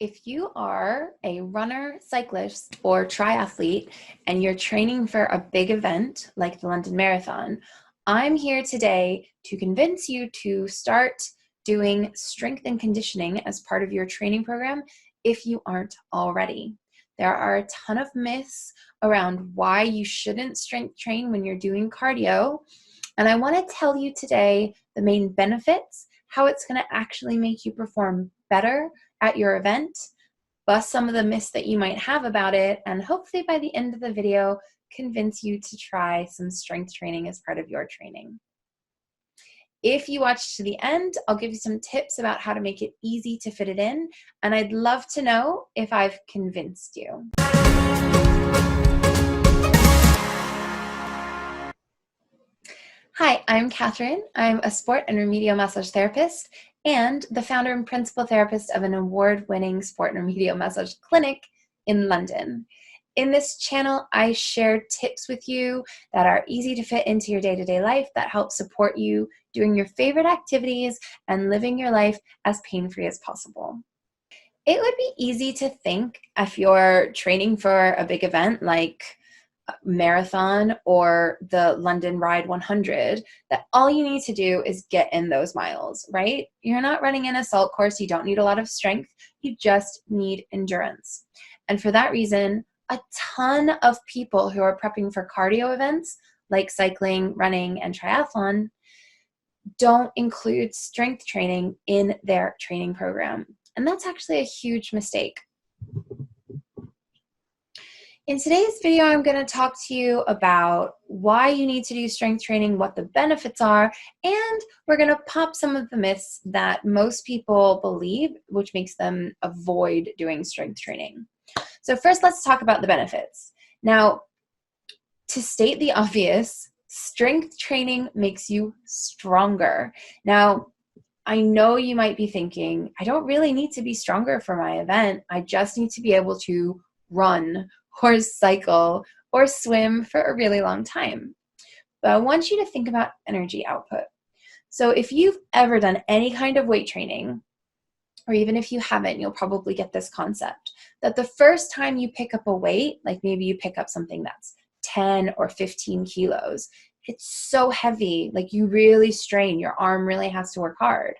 If you are a runner, cyclist, or triathlete and you're training for a big event like the London Marathon, I'm here today to convince you to start doing strength and conditioning as part of your training program if you aren't already. There are a ton of myths around why you shouldn't strength train when you're doing cardio, and I want to tell you today the main benefits, how it's going to actually make you perform better at your event, bust some of the myths that you might have about it, and hopefully by the end of the video, convince you to try some strength training as part of your training. If you watch to the end, I'll give you some tips about how to make it easy to fit it in, and I'd love to know if I've convinced you. Hi, I'm Catherine. I'm a sport and remedial massage therapist and the founder and principal therapist of an award-winning sport and remedial massage clinic in London. In this channel, I share tips with you that are easy to fit into your day-to-day life that help support you doing your favorite activities and living your life as pain-free as possible. It would be easy to think if you're training for a big event like marathon or the London Ride 100 that all you need to do is get in those miles, right? You're not running an assault course. You don't need a lot of strength. You just need endurance. And for that reason, a ton of people who are prepping for cardio events like cycling, running, and triathlon don't include strength training in their training program. And that's actually a huge mistake. In today's video, I'm going to talk to you about why you need to do strength training, what the benefits are, and we're going to pop some of the myths that most people believe, which makes them avoid doing strength training. So first, let's talk about the benefits. Now, to state the obvious, strength training makes you stronger. Now, I know you might be thinking, I don't really need to be stronger for my event. I just need to be able to run or cycle or swim for a really long time. But I want you to think about energy output. So if you've ever done any kind of weight training, or even if you haven't, you'll probably get this concept that the first time you pick up a weight, like maybe you pick up something that's 10 or 15 kilos, it's so heavy, like you really strain, your arm really has to work hard.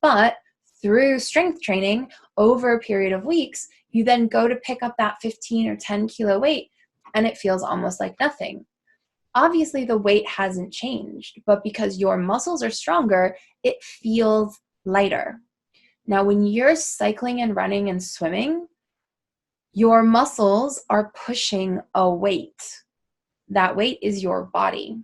But through strength training over a period of weeks, you then go to pick up that 15 or 10 kilo weight and it feels almost like nothing. Obviously, the weight hasn't changed, but because your muscles are stronger, it feels lighter. Now, when you're cycling and running and swimming, your muscles are pushing a weight. That weight is your body.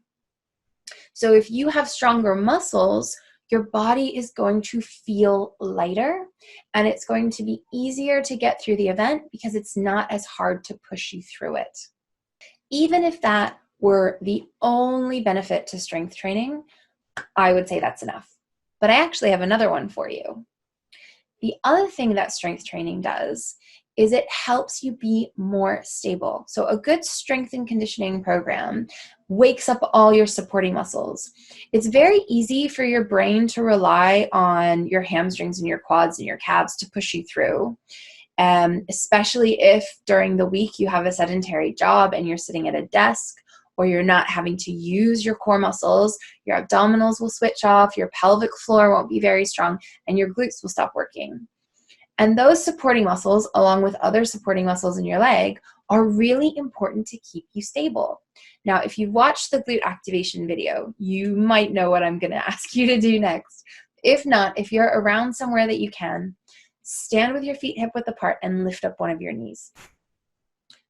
So if you have stronger muscles, your body is going to feel lighter and it's going to be easier to get through the event because it's not as hard to push you through it. Even if that were the only benefit to strength training, I would say that's enough. But I actually have another one for you. The other thing that strength training does is it helps you be more stable. So a good strength and conditioning program wakes up all your supporting muscles. It's very easy for your brain to rely on your hamstrings and your quads and your calves to push you through, especially if during the week you have a sedentary job and you're sitting at a desk or you're not having to use your core muscles. Your abdominals will switch off, your pelvic floor won't be very strong, and your glutes will stop working. And those supporting muscles, along with other supporting muscles in your leg, are really important to keep you stable. Now, if you've watched the glute activation video, you might know what I'm going to ask you to do next. If not, if you're around somewhere that you can, stand with your feet hip-width apart and lift up one of your knees.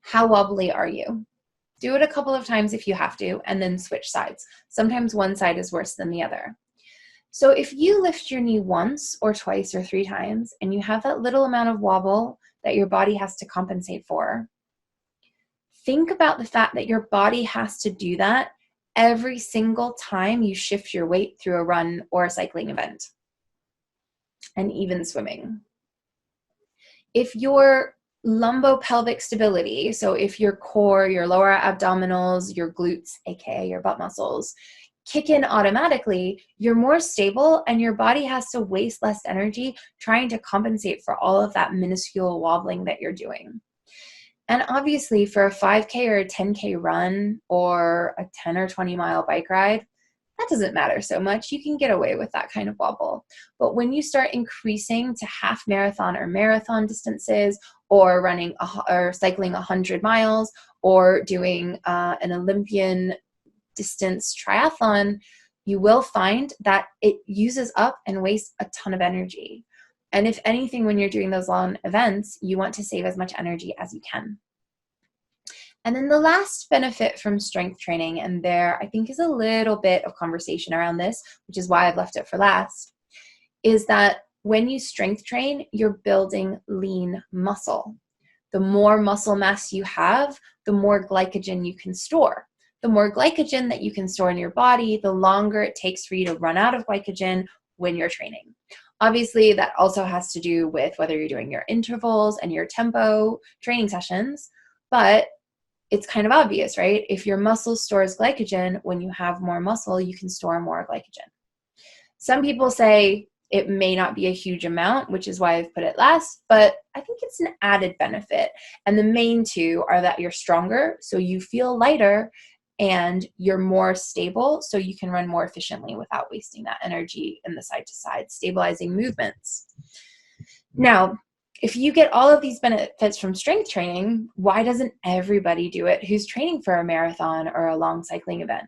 How wobbly are you? Do it a couple of times if you have to, and then switch sides. Sometimes one side is worse than the other. So if you lift your knee once or twice or 3 times and you have that little amount of wobble that your body has to compensate for, think about the fact that your body has to do that every single time you shift your weight through a run or a cycling event, and even swimming. If your lumbopelvic stability, so if your core, your lower abdominals, your glutes, aka your butt muscles, kick in automatically, you're more stable and your body has to waste less energy trying to compensate for all of that minuscule wobbling that you're doing. And obviously, for a 5K or a 10K run or a 10 or 20 mile bike ride, that doesn't matter so much. You can get away with that kind of wobble. But when you start increasing to half marathon or marathon distances, or running or cycling 100 miles, or doing an Olympian distance triathlon, you will find that it uses up and wastes a ton of energy. And if anything, when you're doing those long events, you want to save as much energy as you can. And then the last benefit from strength training, and there I think is a little bit of conversation around this, which is why I've left it for last, is that when you strength train, you're building lean muscle. The more muscle mass you have, the more glycogen you can store. The more glycogen that you can store in your body, the longer it takes for you to run out of glycogen when you're training. Obviously, that also has to do with whether you're doing your intervals and your tempo training sessions, but it's kind of obvious, right? If your muscle stores glycogen, when you have more muscle, you can store more glycogen. Some people say it may not be a huge amount, which is why I've put it last, but I think it's an added benefit. And the main two are that you're stronger, so you feel lighter, and you're more stable, so you can run more efficiently without wasting that energy in the side-to-side stabilizing movements. Now, if you get all of these benefits from strength training, why doesn't everybody do it who's training for a marathon or a long cycling event?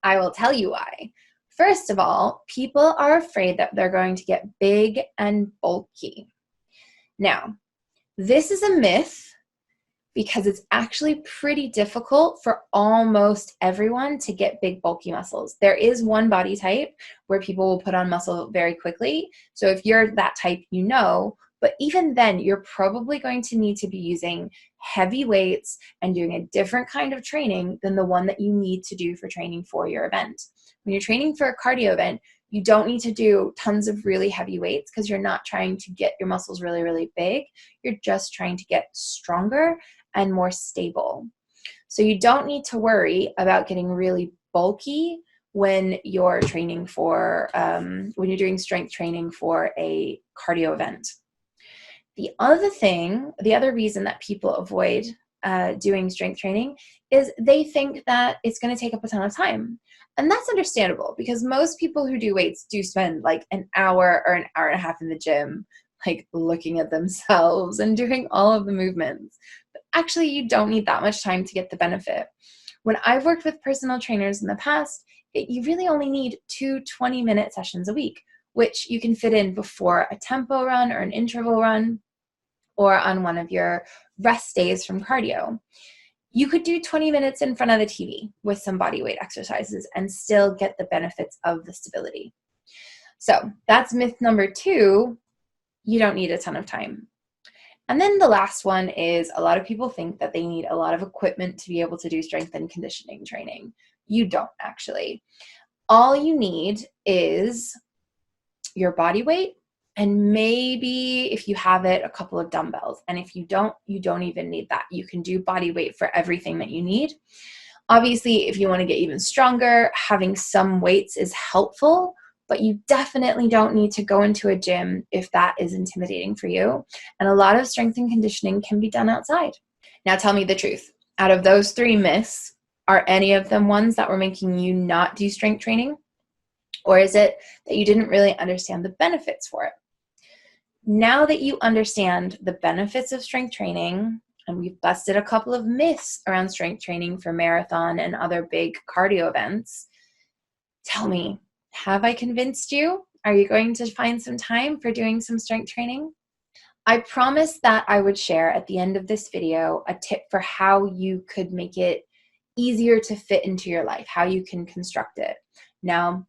I will tell you why. First of all, people are afraid that they're going to get big and bulky. Now, this is a myth because it's actually pretty difficult for almost everyone to get big, bulky muscles. There is one body type where people will put on muscle very quickly. So if you're that type, you know, but even then, you're probably going to need to be using heavy weights and doing a different kind of training than the one that you need to do for training for your event. When you're training for a cardio event, you don't need to do tons of really heavy weights because you're not trying to get your muscles really, really big. You're just trying to get stronger and more stable. So you don't need to worry about getting really bulky when you're training for, when you're doing strength training for a cardio event. The other reason that people avoid doing strength training is they think that it's going to take up a ton of time. And that's understandable because most people who do weights do spend like an hour or an hour and a half in the gym, like looking at themselves and doing all of the movements. But actually, you don't need that much time to get the benefit. When I've worked with personal trainers in the past, you really only need 2 20-minute sessions a week, which you can fit in before a tempo run or an interval run or on one of your rest days from cardio. You could do 20 minutes in front of the TV with some body weight exercises and still get the benefits of the stability. So that's myth number 2. You don't need a ton of time. And then the last one is a lot of people think that they need a lot of equipment to be able to do strength and conditioning training. You don't actually. All you need is your body weight and maybe if you have it, a couple of dumbbells. And if you don't even need that. You can do body weight for everything that you need. Obviously, if you want to get even stronger, having some weights is helpful, but you definitely don't need to go into a gym if that is intimidating for you. And a lot of strength and conditioning can be done outside. Now tell me the truth. Out of those 3 myths, are any of them ones that were making you not do strength training? Or is it that you didn't really understand the benefits for it? Now that you understand the benefits of strength training, and we've busted a couple of myths around strength training for marathon and other big cardio events, tell me, have I convinced you? Are you going to find some time for doing some strength training? I promised that I would share at the end of this video a tip for how you could make it easier to fit into your life, how you can construct it. Now,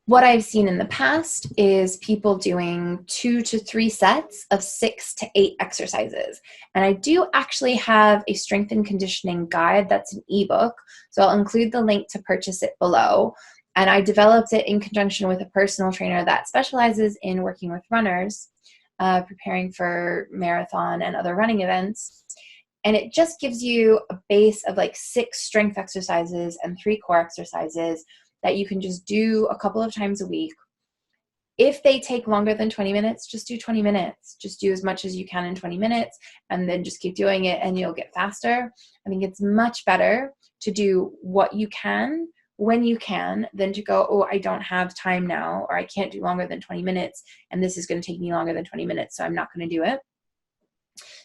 what I've seen in the past is people doing 2 to 3 sets of 6 to 8 exercises. And I do actually have a strength and conditioning guide that's an ebook. So I'll include the link to purchase it below. And I developed it in conjunction with a personal trainer that specializes in working with runners, preparing for marathon and other running events. And it just gives you a base of like 6 strength exercises and 3 core exercises that you can just do a couple of times a week. If they take longer than 20 minutes, just do 20 minutes. Just do as much as you can in 20 minutes and then just keep doing it and you'll get faster. I think it's much better to do what you can when you can than to go, oh, I don't have time now, or I can't do longer than 20 minutes and this is going to take me longer than 20 minutes, so I'm not going to do it.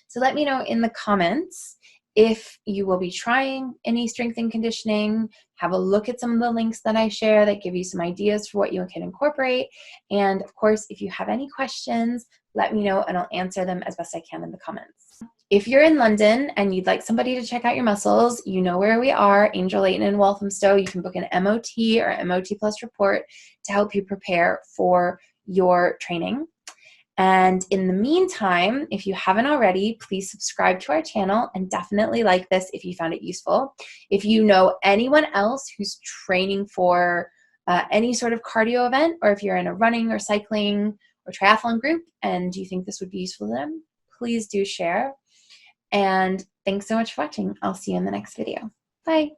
So let me know in the comments if you will be trying any strength and conditioning. Have a look at some of the links that I share that give you some ideas for what you can incorporate. And of course, if you have any questions, let me know and I'll answer them as best I can in the comments. If you're in London and you'd like somebody to check out your muscles, you know where we are, Angel Layton in Walthamstow. You can book an MOT or MOT Plus report to help you prepare for your training. And in the meantime, if you haven't already, please subscribe to our channel and definitely like this if you found it useful. If you know anyone else who's training for any sort of cardio event, or if you're in a running or cycling or triathlon group and you think this would be useful to them, please do share. And thanks so much for watching. I'll see you in the next video. Bye.